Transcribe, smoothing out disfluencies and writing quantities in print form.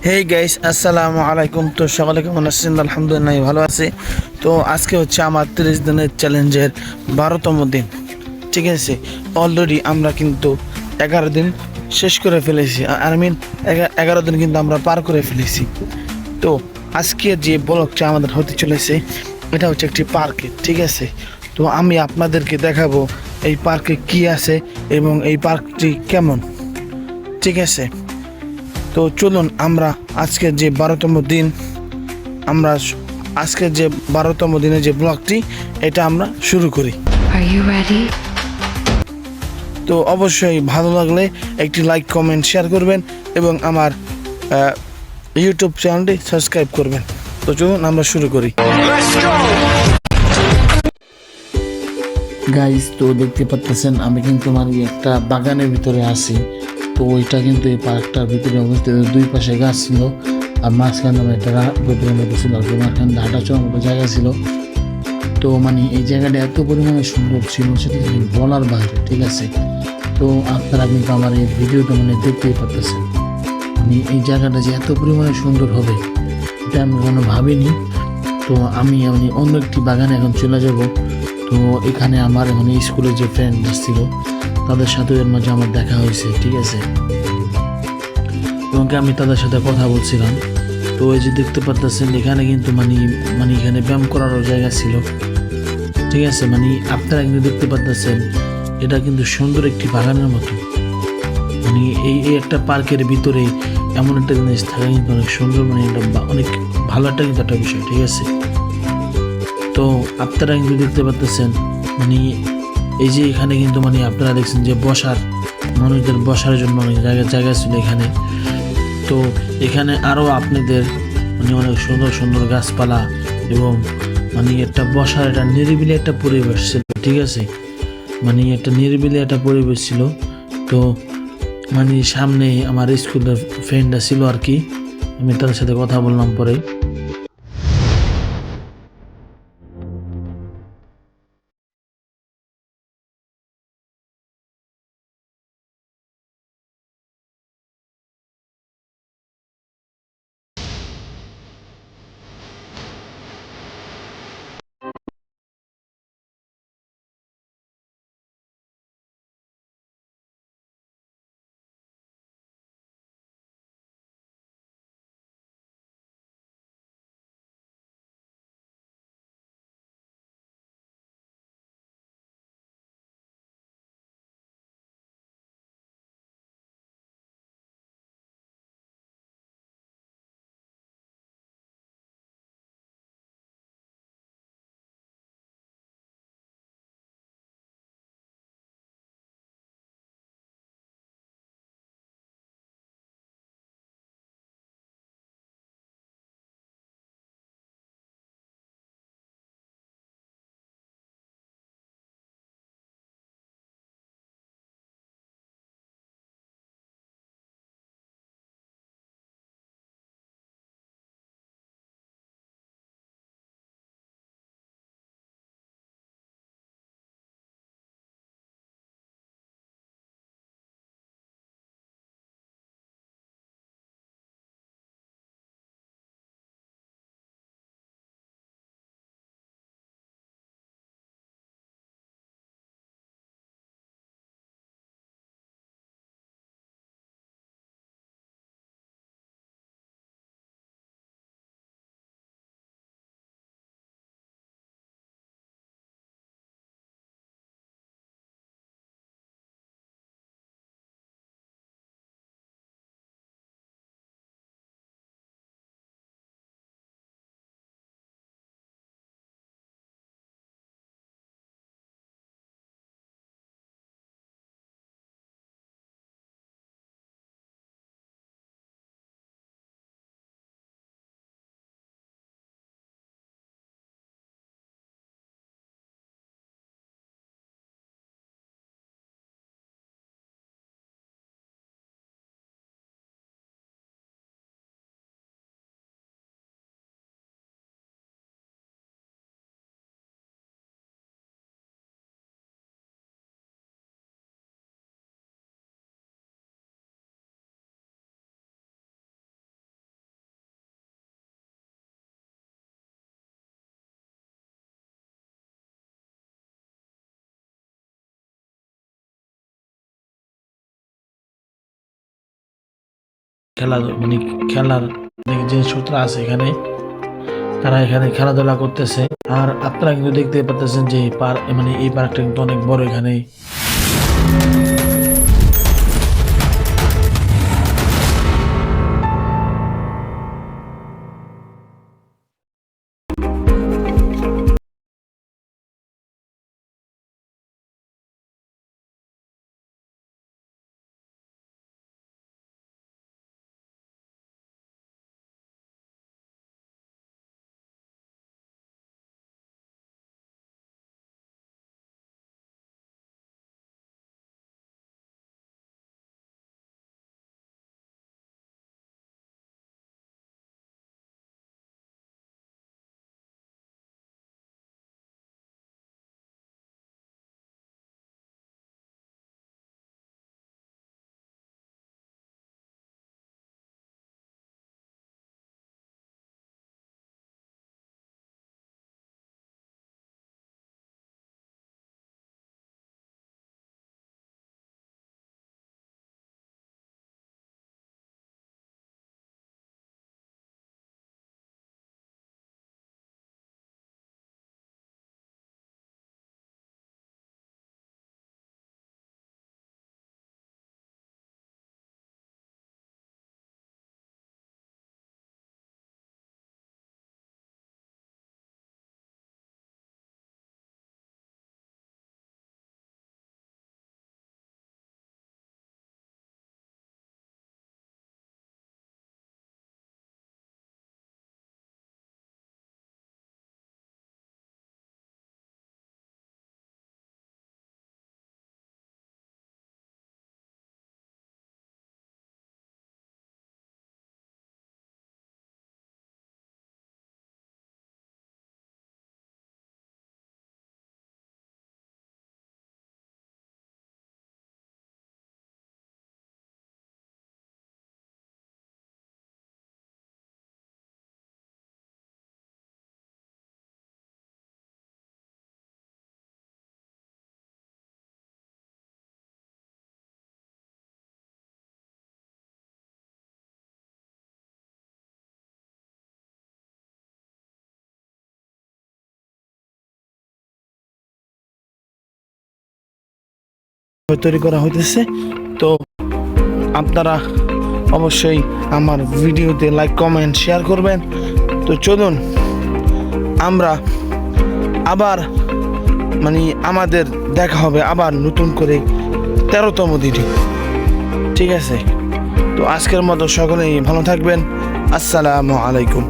Hey guys, আসসালামু আলাইকুম। তো সকালে কেমন আছেন? আলহামদুলিল্লাহ ভালো আছি। তো আজকে হচ্ছে আমার 30 দিনের চ্যালেঞ্জের 12তম দিন। ঠিক আছে, অলরেডি আমরা কিন্তু 11 দিন শেষ করে ফেলেছি। আই মিন 11 দিন কিন্তু আমরা পার করে ফেলেছি। তো আজকে যে ব্লগটা আমাদের হতে চলেছে, এটা হচ্ছে একটি পার্কে। ঠিক আছে, তো আমি আপনাদেরকে দেখাবো এই পার্কে কি আছে এবং এই পার্কটি কেমন। ঠিক আছে, তো চলুন আমরা আজকের যে 12তম দিন, আমরা আজকের যে 12তম দিনের যে ব্লগটি, এটা আমরা শুরু করি। Are you ready? তো অবশ্যই ভালো লাগলে একটি লাইক, কমেন্ট, শেয়ার করবেন এবং আমার ইউটিউব চ্যানেলটি সাবস্ক্রাইব করবেন। তো চলুন আমরা শুরু করি। গাইস, তো দেখতে পাচ্ছেন আমি কিন্তু মানে একটা বাগানের ভিতরে আছি। তো ওইটা কিন্তু এই পার্কটার ভিতরে অবস্থিত। দুই পাশে গাছ ছিল আর মাঝখানে একটা গভীরের মতো ছিল, আর মাঝখানে হাঁটা চলার মতো জায়গা ছিল। তো মানে এই জায়গাটা এত পরিমাণে সুন্দর ছিল, সেটা বলার বাইরে। ঠিক আছে, তো আপনারা কিন্তু আমার এই ভিডিওটা মানে দেখতেই পাচ্ছেন। মানে এই জায়গাটা যে এত পরিমাণে সুন্দর হবে এটা আমি কখনো ভাবিনি। তো আমি মানে অন্য একটি বাগানে এখন চলে যাব। তো এখানে আমার মানে স্কুলের যে ফ্রেন্ড ছিল তাদের সাথে এর মাঝে আমার দেখা হয়েছে। ঠিক আছে, এবং আমি তাদের সাথে কথা বলছিলাম। তো এই যে দেখতে পারতেছেন এখানে কিন্তু মানে মানে এখানে ব্যায়াম করারও জায়গা ছিল। ঠিক আছে, মানে আপনারা কিন্তু দেখতে পারতেছেন এটা কিন্তু সুন্দর একটি বাগানের মতো। মানে এই একটা পার্কের ভিতরে এমন একটা জিনিস থাকা কিন্তু অনেক সুন্দর, মানে এটা অনেক ভালো একটা কিন্তু একটা বিষয়। ঠিক আছে, তো আপনারা কিন্তু দেখতে পাচ্ছেন মানে এই যে এখানে কিন্তু মানে আপনারা দেখছেন যে বসার, মানুষদের বসার জন্য অনেক জায়গা জায়গা ছিল এখানে। তো এখানে আরও আপনাদের মানে অনেক সুন্দর সুন্দর গাছপালা এবং মানে একটা বসার একটা নিরিবিলি একটা পরিবেশ ছিল। ঠিক আছে, মানে একটা নিরিবিলি একটা পরিবেশ ছিল। তো মানে সামনে আমার স্কুলের ফ্রেন্ডরা ছিল আর কি, আমি তাদের সাথে কথা বললাম পরে। মানে খেলার অনেক জিনিসপত্র আছে এখানে, তারা এখানে খেলাধুলা করতেছে। আর আপনারা কিন্তু দেখতে পাচ্ছেন যে মানে এই পার্কটা কিন্তু অনেক বড়। এখানে তৈরি করা হইতেছে। তো আপনারা অবশ্যই আমার ভিডিওতে লাইক, কমেন্ট, শেয়ার করবেন। তো চলুন আমরা আবার মানে আমাদের দেখা হবে আবার নতুন করে 13তম দিনে। ঠিক আছে, তো আজকের মতো সকলেই ভালো থাকবেন। আসসালামু আলাইকুম।